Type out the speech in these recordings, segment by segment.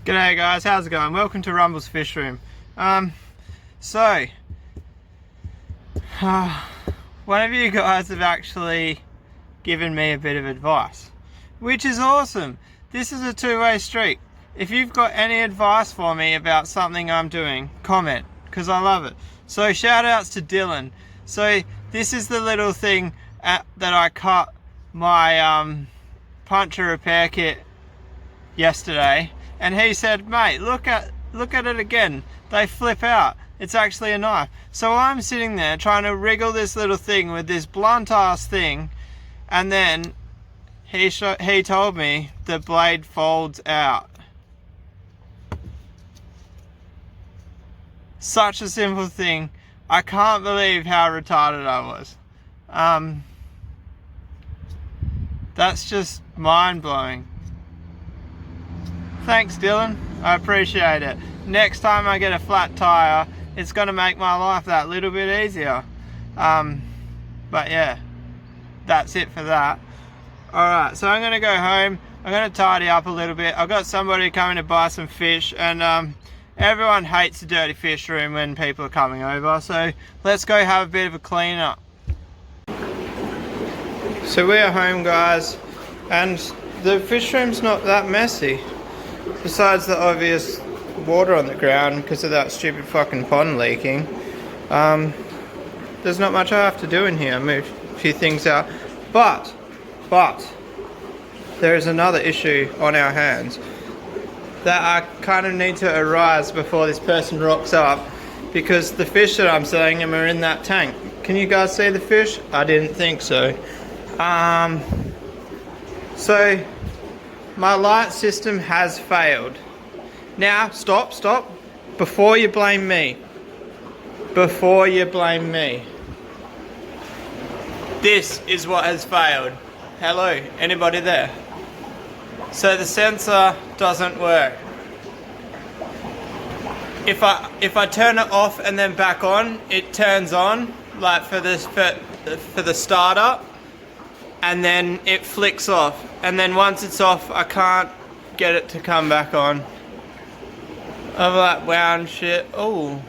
G'day guys, how's it going? Welcome to Rumble's Fish Room. So, one of you guys have actually given me a bit of advice, which is awesome. This is a two-way street. If you've got any advice for me about something I'm doing, comment, because I love it. So shout outs to Dylan. So this is the little thing that I cut my puncture repair kit yesterday, and he said, mate, look at it again, they flip out, it's actually a knife. So I'm sitting there trying to wriggle this little thing with this blunt ass thing, and then he told me the blade folds out. Such a simple thing. I can't believe how retarded I was. That's just mind-blowing. Thanks, Dylan. I appreciate it. Next time I get a flat tire, it's going to make my life that little bit easier. But yeah, that's it for that. Alright, so I'm going to go home. I'm going to tidy up a little bit. I've got somebody coming to buy some fish, and everyone hates a dirty fish room when people are coming over. So let's go have a bit of a clean up. So we are home, guys, and the fish room's not that messy. Besides the obvious water on the ground because of that stupid fucking pond leaking, there's not much I have to do in here. Move a few things out, but there is another issue on our hands that I kind of need to arise before this person rocks up, because the fish that I'm selling them are in that tank. Can you guys see the fish? I didn't think so. So my light system has failed. Now, stop. Before you blame me. This is what has failed. Hello, anybody there? So the sensor doesn't work. If I turn it off and then back on, it turns on, like for the startup, and then it flicks off, and then once it's off I can't get it to come back on. Of that wound shit. Oh,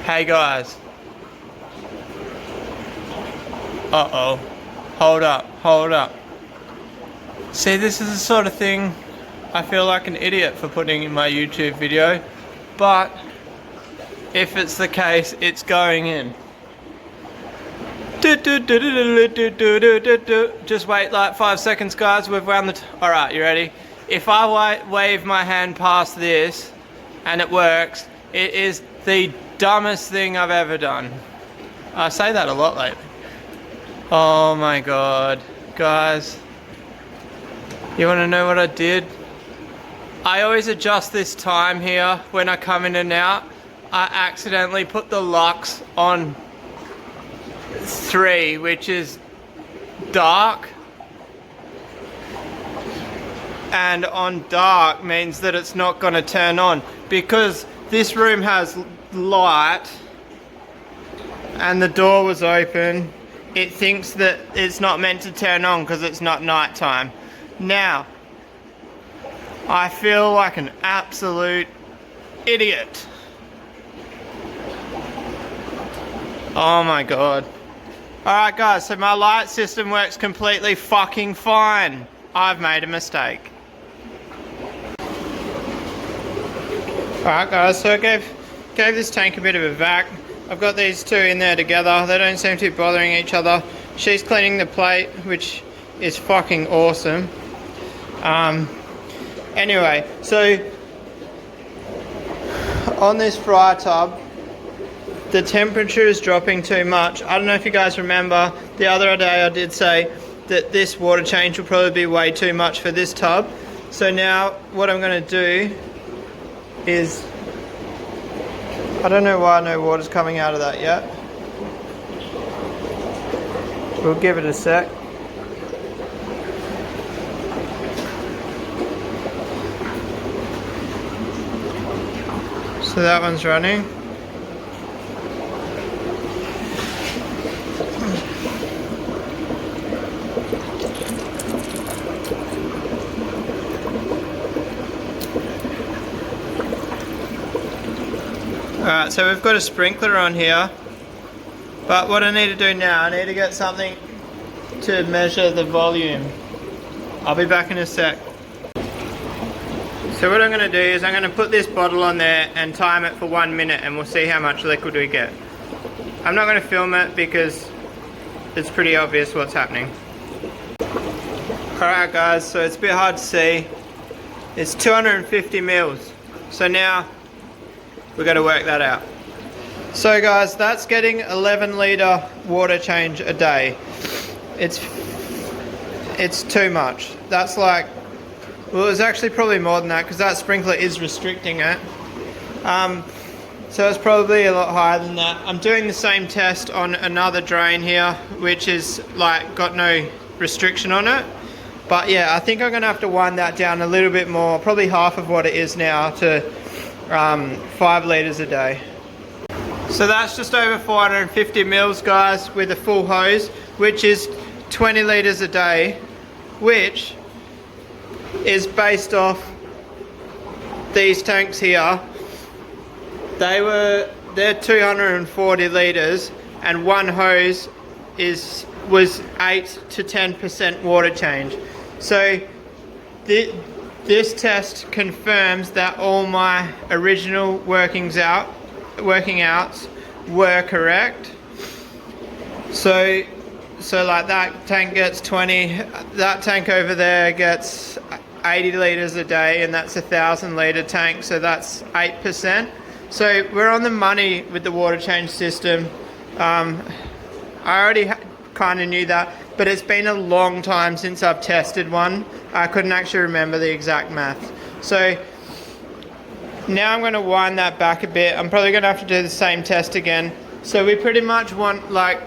hey guys, hold up. See, this is the sort of thing I feel like an idiot for putting in my YouTube video, but if it's the case, it's going in. Just wait like 5 seconds, guys. We've wound the alright, you ready? If I wave my hand past this and it works, it is the dumbest thing I've ever done. I say that a lot lately. Oh my god, guys, you want to know what I did? I always adjust this time here when I come in and out. I accidentally put the lux on 3, which is dark, and on dark means that it's not going to turn on, because this room has light and the door was open. It thinks that it's not meant to turn on because it's not nighttime. Now I feel like an absolute idiot. Oh my god. Alright guys, so my light system works completely fucking fine. I've made a mistake. Alright guys, so I gave this tank a bit of a vac. I've got these two in there together. They don't seem to be bothering each other. She's cleaning the plate, which is fucking awesome. Anyway, so on this fry tub, the temperature is dropping too much. I don't know if you guys remember, the other day I did say that this water change will probably be way too much for this tub. So now what I'm going to do is, I don't know why no water's coming out of that yet. We'll give it a sec. So that one's running. Alright, so we've got a sprinkler on here, but what I need to do now, I need to get something to measure the volume. I'll be back in a sec. So what I'm going to do is I'm going to put this bottle on there and time it for 1 minute, and we'll see how much liquid we get. I'm not going to film it because it's pretty obvious what's happening. Alright guys, so it's a bit hard to see. It's 250 mils. So now we've got to work that out. So guys, that's getting 11 litre water change a day. It's too much. That's like, well, it's actually probably more than that because that sprinkler is restricting it. So it's probably a lot higher than that. I'm doing the same test on another drain here, which is like got no restriction on it. But yeah, I think I'm gonna have to wind that down a little bit more, probably half of what it is now, to 5 litres a day. So that's just over 450 mils, guys, with a full hose, which is 20 litres a day, which is based off these tanks here. They're 240 litres, and one hose was 8 to 10% water change. So this test confirms that all my original working outs were correct. So like that tank gets 20, that tank over there gets 80 litres a day, and that's a 1,000 litre tank, so that's 8%. So we're on the money with the water change system. I already kind of knew that, but it's been a long time since I've tested one. I couldn't actually remember the exact math. So now I'm going to wind that back a bit. I'm probably going to have to do the same test again. So we pretty much want like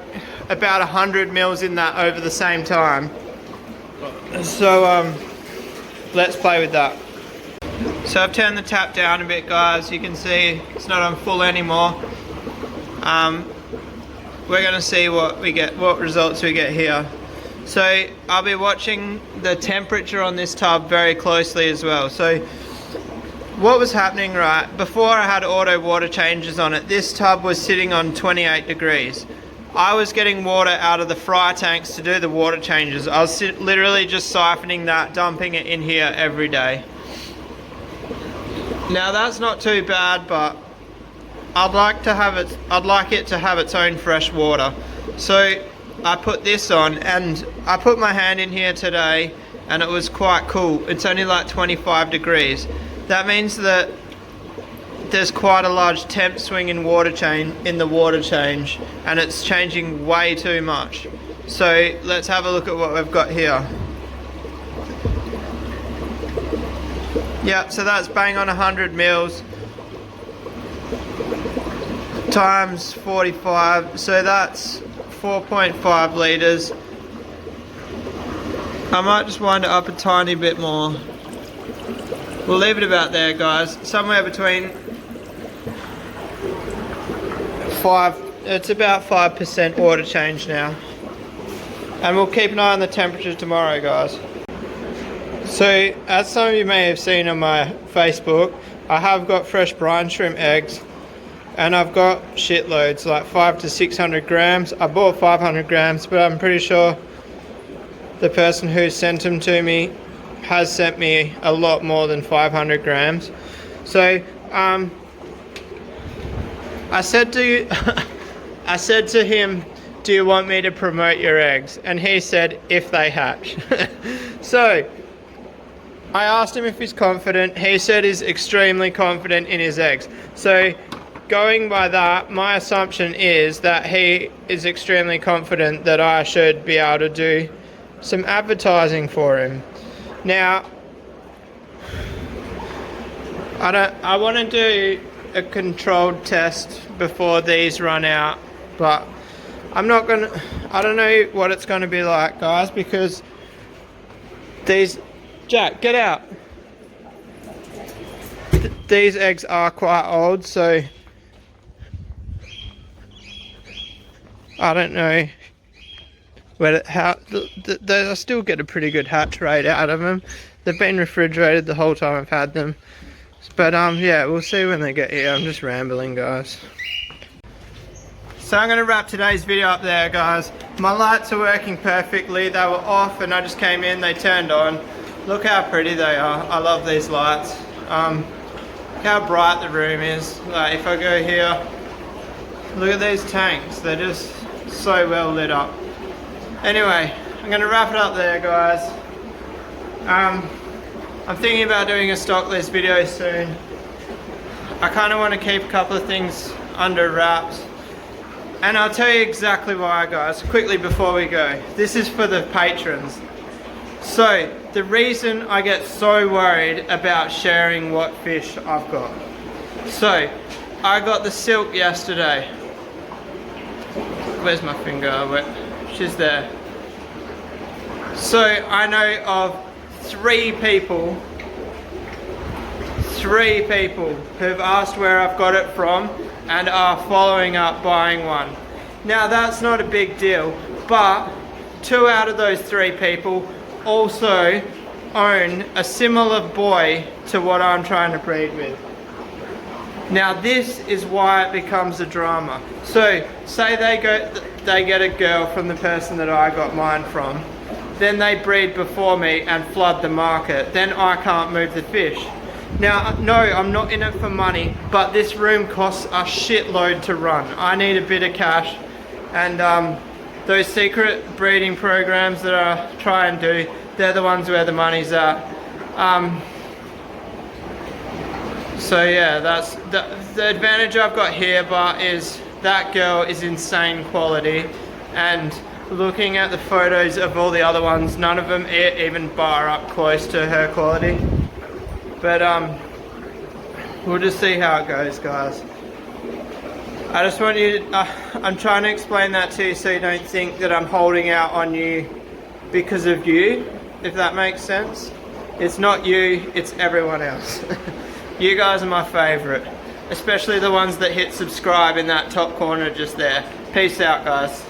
about 100 mils in that over the same time. So let's play with that. So I've turned the tap down a bit, guys. You can see it's not on full anymore. We're going to see what we get, what results we get here. So I'll be watching the temperature on this tub very closely as well. So what was happening, right, before I had auto water changes on it, this tub was sitting on 28 degrees. I was getting water out of the fry tanks to do the water changes. I was literally just siphoning that, dumping it in here every day. Now that's not too bad, but I'd like it to have its own fresh water. So I put this on, and I put my hand in here today, and it was quite cool. It's only like 25 degrees. That means that there's quite a large temp swing in the water change, and it's changing way too much. So let's have a look at what we've got here. Yeah, so that's bang on 100 mils times 45, so that's 4.5 litres. I might just wind it up a tiny bit more. We'll leave it about there, guys. Somewhere between it's about 5% water change now. And we'll keep an eye on the temperature tomorrow, guys. So, as some of you may have seen on my Facebook, I have got fresh brine shrimp eggs, and I've got shitloads, like 500 to 600 grams. I bought 500 grams, but I'm pretty sure the person who sent them to me has sent me a lot more than 500 grams. So, I said to him, do you want me to promote your eggs? And he said, if they hatch. So, I asked him if he's confident. He said he's extremely confident in his eggs. So, going by that, my assumption is that he is extremely confident that I should be able to do some advertising for him. Now, I want to do a controlled test before these run out, but I don't know what it's going to be like, guys, because these, Jack, get out. These eggs are quite old, so I don't know I still get a pretty good hatch rate out of them. They've been refrigerated the whole time I've had them. But yeah, we'll see when they get here. I'm just rambling, guys. So I'm going to wrap today's video up there, guys. My lights are working perfectly. They were off and I just came in, they turned on. Look how pretty they are. I love these lights. Look how bright the room is. Like if I go here, look at these tanks. They're just so well lit up. Anyway, I'm going to wrap it up there, guys. I'm thinking about doing a stock list video soon. I kind of want to keep a couple of things under wraps. And I'll tell you exactly why, guys, quickly before we go. This is for the patrons. So, the reason I get so worried about sharing what fish I've got. So, I got the silk yesterday. Where's my finger? She's there. So, I know of 3 people who've asked where I've got it from and are following up buying one. Now that's not a big deal, but 2 out of those 3 people also own a similar boy to what I'm trying to breed with. Now this is why it becomes a drama. So say they get a girl from the person that I got mine from, then they breed before me and flood the market, then I can't move the fish. Now, no, I'm not in it for money, but this room costs a shitload to run. I need a bit of cash, and those secret breeding programs that I try and do, they're the ones where the money's at. So yeah, that's the advantage I've got here, but is that girl is insane quality, and looking at the photos of all the other ones, none of them even bar up close to her quality. But we'll just see how it goes, guys. I just want you to, I'm trying to explain that to you so you don't think that I'm holding out on you because of you, if that makes sense. It's not you, it's everyone else. You guys are my favorite, especially the ones that hit subscribe in that top corner just there. Peace out, guys.